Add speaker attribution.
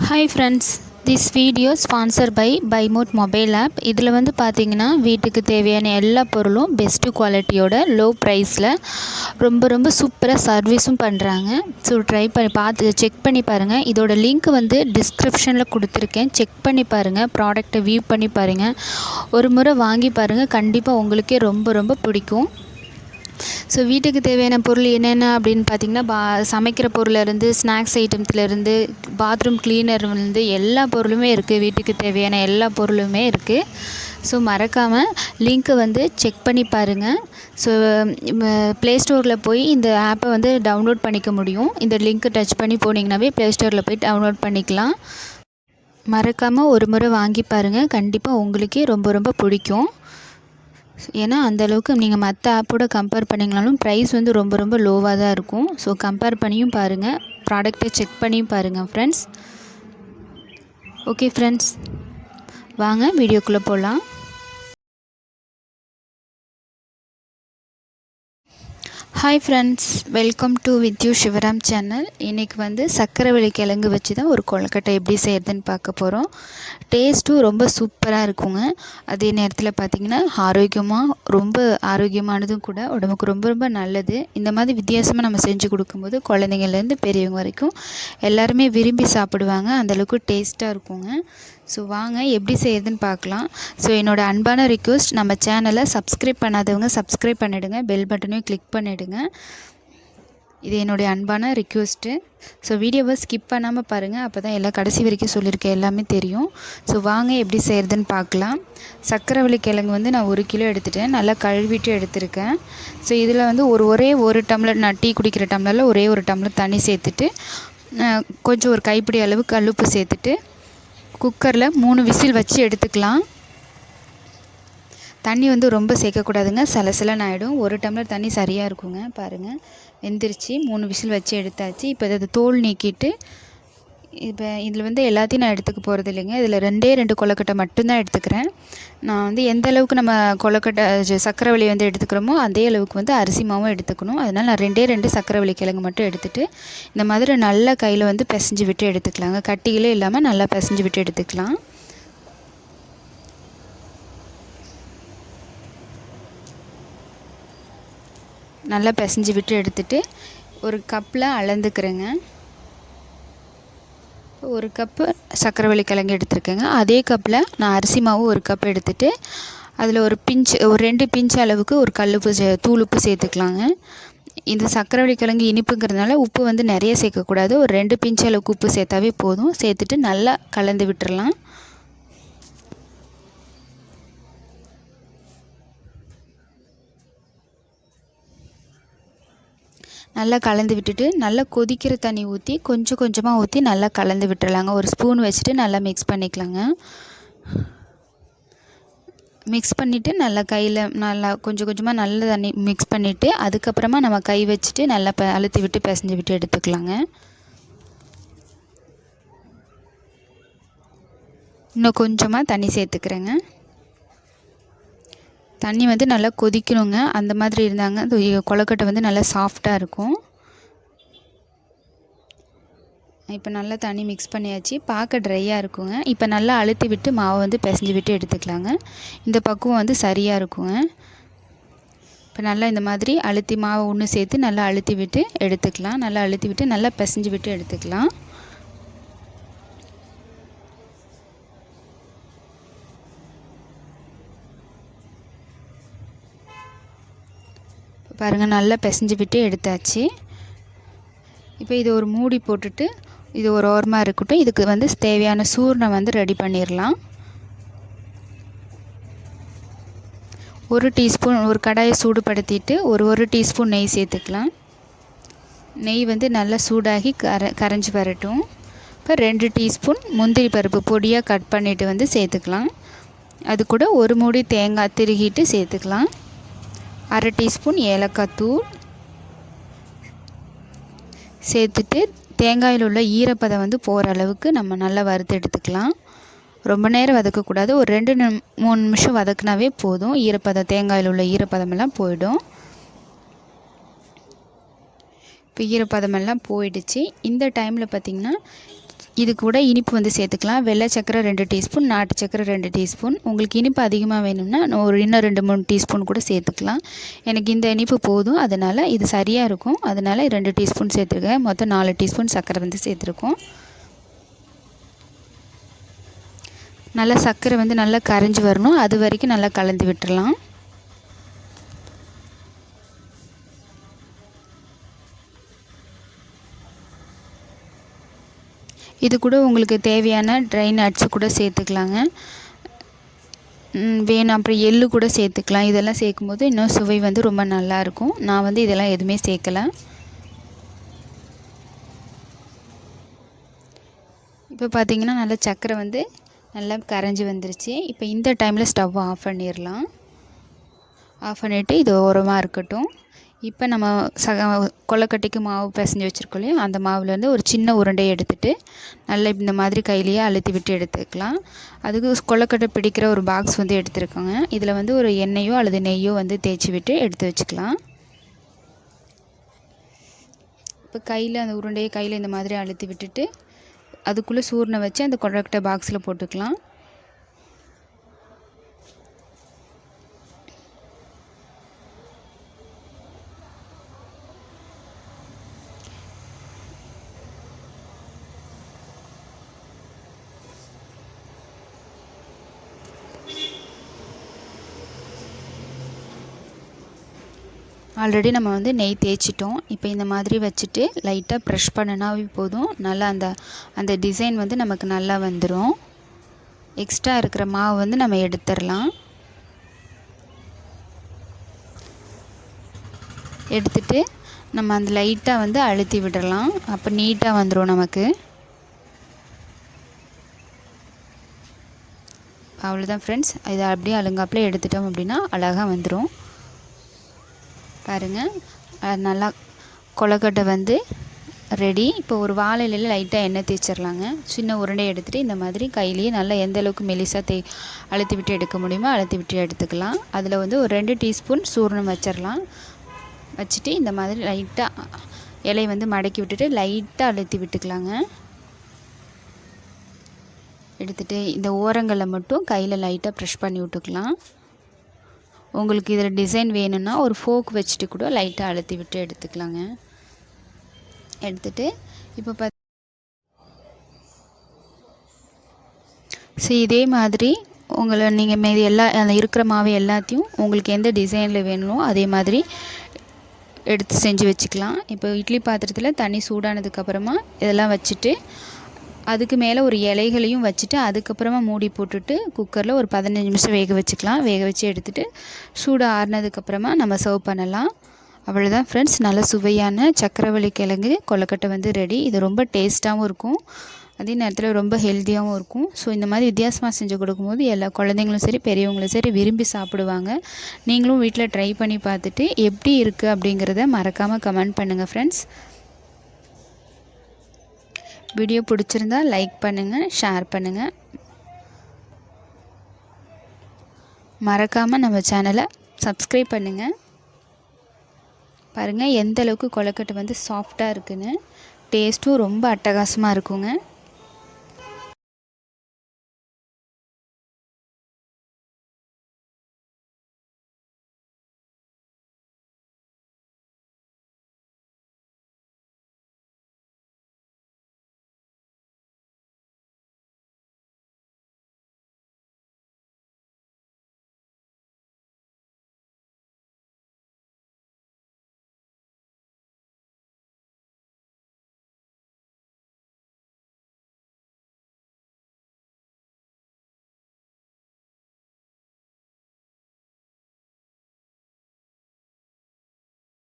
Speaker 1: Hi friends, this video sponsored by BuyMode mobile app. இதில் வந்து பார்த்தீங்கன்னா வீட்டுக்கு தேவையான எல்லா பொருளும் பெஸ்ட்டு குவாலிட்டியோட லோ ப்ரைஸில் ரொம்ப சூப்பராக சர்வீஸும் பண்ணுறாங்க. ஸோ ட்ரை பண்ணி செக் பண்ணி பாருங்கள். இதோட லிங்க் வந்து டிஸ்கிரிப்ஷனில் கொடுத்துருக்கேன். செக் பண்ணி பாருங்கள், ப்ராடக்ட்டை வியூ பண்ணி பாருங்கள், ஒரு முறை வாங்கி பாருங்கள். கண்டிப்பாக உங்களுக்கே ரொம்ப பிடிக்கும். ஸோ வீட்டுக்கு தேவையான பொருள் என்னென்ன அப்படின்னு பார்த்திங்கன்னா, சமைக்கிற பொருளிலேருந்து ஸ்நாக்ஸ் ஐட்டம்ஸ்லேருந்து பாத்ரூம் கிளீனர்லேருந்து எல்லா பொருளுமே இருக்குது. வீட்டுக்கு தேவையான எல்லா பொருளுமே இருக்குது. ஸோ மறக்காமல் லிங்க்கை வந்து செக் பண்ணி பாருங்கள். ஸோ ப்ளே ஸ்டோரில் போய் இந்த ஆப்பை வந்து டவுன்லோட் பண்ணிக்க முடியும். இந்த லிங்க்கை டச் பண்ணி போனீங்கன்னாவே ப்ளே ஸ்டோரில் போய் டவுன்லோட் பண்ணிக்கலாம். மறக்காமல் ஒரு முறை வாங்கி பாருங்கள். கண்டிப்பாக உங்களுக்கே ரொம்ப பிடிக்கும். ஏன்னா அந்தளவுக்கு நீங்கள் மற்ற ஆப்போட கம்பேர் பண்ணிங்கனாலும் ப்ரைஸ் வந்து ரொம்ப லோவாக தான் இருக்கும். ஸோ கம்பேர் பண்ணியும் பாருங்கள், ப்ராடக்ட்டை செக் பண்ணியும் பாருங்கள் ஃப்ரெண்ட்ஸ். ஓகே ஃப்ரெண்ட்ஸ், வாங்க வீடியோக்குள்ளே போகலாம். Hi friends, welcome to with you Sivaram channel. இன்றைக்கி வந்து சக்கரவள்ளி கிழங்கு வச்சு தான் ஒரு கொழுக்கட்டை எப்படி செய்கிறதுன்னு பார்க்க போகிறோம். டேஸ்ட்டும் ரொம்ப சூப்பராக இருக்குங்க. அதே நேரத்தில் பார்த்திங்கன்னா ரொம்ப ஆரோக்கியமானதும் கூட, உடம்புக்கு ரொம்ப நல்லது. இந்த மாதிரி வித்தியாசமாக நம்ம செஞ்சு கொடுக்கும்போது குழந்தைங்கள்லேருந்து பெரியவங்க வரைக்கும் எல்லாருமே விரும்பி சாப்பிடுவாங்க. அந்தளவுக்கு டேஸ்ட்டாக இருக்குங்க. ஸோ வாங்க எப்படி செய்யுதுன்னு பார்க்கலாம். ஸோ என்னோடய அன்பான ரிக்வெஸ்ட், நம்ம சேனலை சப்ஸ்கிரைப் பண்ணாதவங்க சப்ஸ்கிரைப் பண்ணிவிடுங்க, பெல் பட்டனையும் கிளிக் பண்ணிவிடுங்க. இது என்னுடைய அன்பான ரிக்வெஸ்ட்டு. ஸோ வீடியோவை ஸ்கிப் பண்ணாமல் பாருங்கள், அப்போ தான் எல்லாம் கடைசி வரைக்கும் சொல்லியிருக்கேன் எல்லாமே தெரியும். ஸோ வாங்க எப்படி செய்கிறதுன்னு பார்க்கலாம். சக்கரவள்ளி கிழங்கு வந்து நான் 1 கிலோ எடுத்துகிட்டேன், நல்லா கழுவிட்டு எடுத்திருக்கேன். ஸோ இதில் வந்து ஒரே ஒரு டம்ளர், நான் டீ குடிக்கிற டம்ளரில் ஒரே ஒரு டம்ளர் தண்ணி சேர்த்துட்டு, கொஞ்சம் ஒரு கைப்பிடி அளவு கல்லுப்பு சேர்த்துட்டு குக்கரில் 3 விசில் வச்சு எடுத்துக்கலாம். தண்ணி வந்து ரொம்ப சேர்க்கக்கூடாதுங்க, சலசலன்னு ஆகிடும். 1 டம்ளர் தண்ணி சரியாக இருக்குங்க. பாருங்கள், வெந்துருச்சு. 3 விசில் வச்சு எடுத்தாச்சு. இப்போ இதை தோல் நீக்கிட்டு, இப்போ இதில் வந்து எல்லாத்தையும் நான் எடுத்துக்க போகிறது இல்லைங்க. இதில் 2 கொழுக்கட்டை மட்டும்தான் எடுத்துக்கிறேன். நான் வந்து எந்த அளவுக்கு நம்ம கொழுக்கட்டை சக்கரவள்ளி வந்து எடுத்துக்கிறோமோ அதே அளவுக்கு வந்து அரிசி மாவும் எடுத்துக்கணும். அதனால் நான் 2 சக்கரவள்ளி கிழங்கு மட்டும் எடுத்துகிட்டு இந்த மாதிரி நல்லா கையில் வந்து பிசைஞ்சு விட்டு எடுத்துக்கலாங்க. கட்டிகளே இல்லாமல் நல்லா பிசைஞ்சு விட்டு எடுத்துக்கலாம். நல்லா பிசைஞ்சு விட்டு எடுத்துகிட்டு ஒரு கப்பில் அளந்துக்கிறேங்க. 1 கப்பு சக்கரவள்ளி கிழங்கு எடுத்துருக்கேங்க. அதே கப்பில் நான் அரிசி மாவு 1 கப் எடுத்துகிட்டு அதில் ஒரு 2 பிஞ்ச் அளவுக்கு ஒரு தூள் உப்பு சேர்த்துக்கலாங்க. இந்த சக்கரவள்ளி கிழங்கு இனிப்புங்கிறதுனால உப்பு வந்து நிறைய சேர்க்கக்கூடாது. ஒரு 2 பிஞ்ச் அளவுக்கு உப்பு சேர்த்தாவே போதும். சேர்த்துட்டு நல்லா கலந்து விட்டுறலாம். நல்லா கலந்து விட்டுட்டு, நல்லா கொதிக்கிற தண்ணி ஊற்றி கொஞ்சமாக ஊற்றி நல்லா கலந்து விட்டுறலாங்க. ஒரு ஸ்பூன் வச்சுட்டு நல்லா மிக்ஸ் பண்ணிக்கலாங்க. மிக்ஸ் பண்ணிவிட்டு நல்லா கையில் நல்லா கொஞ்சமாக நல்ல தண்ணி மிக்ஸ் பண்ணிவிட்டு, அதுக்கப்புறமா நம்ம கை வச்சுட்டு நல்லா அழுத்தி விட்டு பிசைஞ்சு விட்டு எடுத்துக்கலாங்க. இன்னும் கொஞ்சமாக தண்ணி சேர்த்துக்கிறேங்க. தண்ணி வந்து நல்லா கொதிக்கணுங்க. அந்த மாதிரி இருந்தாங்க கொழுக்கட்டை வந்து நல்லா சாஃப்டாக இருக்கும். இப்போ நல்லா தண்ணி மிக்ஸ் பண்ணியாச்சு. பார்க்க ட்ரையாக இருக்குங்க. இப்போ நல்லா அழுத்தி விட்டு மாவை வந்து பிசைஞ்சு விட்டு எடுத்துக்கலாங்க. இந்த பக்குவம் வந்து சரியாக இருக்குங்க. இப்போ நல்லா இந்த மாதிரி அழுத்தி மாவை ஒன்று சேர்த்து நல்லா அழுத்தி விட்டு எடுத்துக்கலாம். நல்லா அழுத்தி விட்டு நல்லா பிசைஞ்சு விட்டு எடுத்துக்கலாம். பாருங்கள், நல்லா பிசைஞ்சு விட்டு எடுத்தாச்சு. இப்போ இது ஒரு மூடி போட்டுட்டு இது ஒரு ஓரமாக இருக்கட்டும். இதுக்கு வந்து தேவையான சூர்ணம் வந்து ரெடி பண்ணிடலாம். 1 டீஸ்பூன் ஒரு கடாயை சூடுபடுத்திட்டு ஒரு டீஸ்பூன் நெய் சேர்த்துக்கலாம். நெய் வந்து நல்லா சூடாகி கரைஞ்சி வரட்டும். இப்போ 2 டீஸ்பூன் முந்திரி பருப்பு பொடியாக கட் பண்ணிவிட்டு வந்து சேர்த்துக்கலாம். அது கூட ஒரு மூடி தேங்காய் திருகிட்டு சேர்த்துக்கலாம். 1/2 டீஸ்பூன் ஏலக்காய் தூள் சேர்த்துட்டு, தேங்காயில் உள்ள ஈரப்பதம் வந்து போகிற அளவுக்கு நம்ம நல்லா வறுத்து எடுத்துக்கலாம். ரொம்ப நேரம் வதக்கக்கூடாது. ஒரு 2-3 நிமிஷம் வதக்குனாவே போதும். தேங்காயில் உள்ள ஈரப்பதமெல்லாம் போயிடும். இப்போ ஈரப்பதமெல்லாம் போயிடுச்சு. இந்த டைமில் பார்த்திங்கன்னா இது கூட இனிப்பு வந்து சேர்த்துக்கலாம். வெள்ளை சக்கரை 2 டீஸ்பூன், நாட்டு சக்கரை 2 டீஸ்பூன். உங்களுக்கு இனிப்பு அதிகமாக வேணும்னா இன்னும் 2-3 டீஸ்பூன் கூட சேர்த்துக்கலாம். எனக்கு இந்த இனிப்பு போதும், அதனால் இது சரியாக இருக்கும். அதனால் 2 டீஸ்பூன் சேர்த்துருக்கேன். மொத்தம் 4 டீஸ்பூன் சர்க்கரை வந்து சேர்த்துருக்கோம். நல்லா சர்க்கரை வந்து நல்லா கரைஞ்சி வரணும், அது வரைக்கும் நல்லா கலந்து விட்டுறலாம். இது கூட உங்களுக்கு தேவையான ட்ரை நட்ஸ் கூட சேர்த்துக்கலாங்க. வேணும் அப்புறம் எள்ளு கூட சேர்த்துக்கலாம். இதெல்லாம் சேர்க்கும்போது இன்னும் சுவை வந்து ரொம்ப நல்லாயிருக்கும். நான் வந்து இதெல்லாம் எதுவுமே சேர்க்கலை. இப்போ பார்த்திங்கன்னா நல்லா சர்க்கரை வந்து நல்லா கரைஞ்சி வந்துருச்சு. இப்போ இந்த டைமில் ஸ்டவ் ஆஃப் பண்ணிடலாம். ஆஃப் பண்ணிவிட்டு இது ஓரமாக இருக்கட்டும். இப்போ நம்ம கொழுக்கட்டைக்கு மாவு பிசைஞ்சு வச்சுருக்கோம் இல்லையா, அந்த மாவுலேருந்து ஒரு சின்ன உருண்டையை எடுத்துகிட்டு நல்லா இந்த மாதிரி கையிலேயே அழுத்தி விட்டு எடுத்துக்கலாம். அதுக்கு கொழுக்கட்டை பிடிக்கிற ஒரு பாக்ஸ் வந்து எடுத்துருக்கோங்க. இதில் வந்து ஒரு எண்ணெயோ அல்லது நெய்யோ வந்து தேய்ச்சி விட்டு எடுத்து வச்சுக்கலாம். இப்போ கையில் அந்த உருண்டையை கையில் இந்த மாதிரி அழுத்தி விட்டுட்டு அதுக்குள்ளே சூர்ணை வச்சு அந்த கொழுக்கட்டை பாக்ஸில் போட்டுக்கலாம். ஆல்ரெடி நம்ம வந்து நெய் தேய்ச்சிட்டோம். இப்போ இந்த மாதிரி வச்சுட்டு லைட்டாக ப்ரெஷ் பண்ணினாவே போதும். நல்லா அந்த டிசைன் வந்து நமக்கு நல்லா வந்துடும். எக்ஸ்ட்ரா இருக்கிற மாவு வந்து நம்ம எடுத்துடலாம். எடுத்துட்டு நம்ம அந்த லைட்டாக வந்து அழுத்தி விடலாம். அப்போ நீட்டாக வந்துடும் நமக்கு. அவ்வளோதான் ஃப்ரெண்ட்ஸ். இதை அப்படியே அழுங்காப்பில் எடுத்துட்டோம் அப்படின்னா அழகாக வந்துடும். பாருங்கள், நல்லா கொழுக்கட்டை வந்து ரெடி. இப்போ ஒரு வாழை இலையில் லைட்டாக எண்ணெய் தேய்ச்சிடலாங்க. சின்ன உருண்டை எடுத்துகிட்டு இந்த மாதிரி கையிலேயே நல்லா எந்த அளவுக்கு மெலிசாக அழுத்தி விட்டு எடுக்க முடியுமோ அழுத்தி விட்டு எடுத்துக்கலாம். அதில் வந்து ஒரு 2 டீஸ்பூன் சூர்ணம் வச்சிடலாம். வச்சுட்டு இந்த மாதிரி லைட்டாக இலையை வந்து மடக்கி விட்டுட்டு லைட்டாக அழுத்தி விட்டுக்கலாங்க. எடுத்துகிட்டு இந்த ஓரங்களில் மட்டும் கையில் லைட்டாக ப்ரெஷ் பண்ணி விட்டுக்கலாம். உங்களுக்கு இதில் டிசைன் வேணும்னா ஒரு ஃபோக் வச்சுட்டு கூட லைட்டாக அழுத்தி விட்டு எடுத்துக்கலாங்க. எடுத்துகிட்டு இப்போ இதே மாதிரி நீங்கள் மீதி அந்த இருக்கிற மாவு எல்லாத்தையும் உங்களுக்கு எந்த டிசைனில் வேணுமோ அதே மாதிரி எடுத்து செஞ்சு வச்சுக்கலாம். இப்போ இட்லி பாத்திரத்தில் தண்ணி சூடானதுக்கப்புறமா இதெல்லாம் வச்சுட்டு அதுக்கு மேலே ஒரு இலைகளையும் வச்சுட்டு அதுக்கப்புறமா மூடி போட்டுட்டு குக்கரில் ஒரு 15 நிமிஷம் வேக வச்சுக்கலாம். வேக வச்சு எடுத்துகிட்டு சூடு ஆறுனதுக்கப்புறமா நம்ம சர்வ் பண்ணலாம். அவ்வளோதான் ஃப்ரெண்ட்ஸ், நல்ல சுவையான சக்கரவள்ளி கிழங்கு கொழுக்கட்டை வந்து ரெடி. இது ரொம்ப டேஸ்ட்டாகவும் இருக்கும், அதே நேரத்தில் ரொம்ப ஹெல்த்தியாகவும் இருக்கும். ஸோ இந்த மாதிரி வித்தியாசமாக செஞ்சு கொடுக்கும்போது எல்லா குழந்தைங்களும் சரி பெரியவங்களும் சரி விரும்பி சாப்பிடுவாங்க. நீங்களும் வீட்டில் ட்ரை பண்ணி பார்த்துட்டு எப்படி இருக்குது அப்படிங்கிறத மறக்காமல் கமெண்ட் பண்ணுங்கள் ஃப்ரெண்ட்ஸ். வீடியோ பிடிச்சிருந்தா லைக் பண்ணுங்கள், ஷேர் பண்ணுங்கள். மறக்காமல் நம்ம சேனலை சப்ஸ்கிரைப் பண்ணுங்கள். பாருங்கள் எந்த அளவுக்கு கொழுக்கட்டை வந்து சாஃப்டாக இருக்குன்னு. டேஸ்ட்டும் ரொம்ப அட்டகாசமாக இருக்குங்க.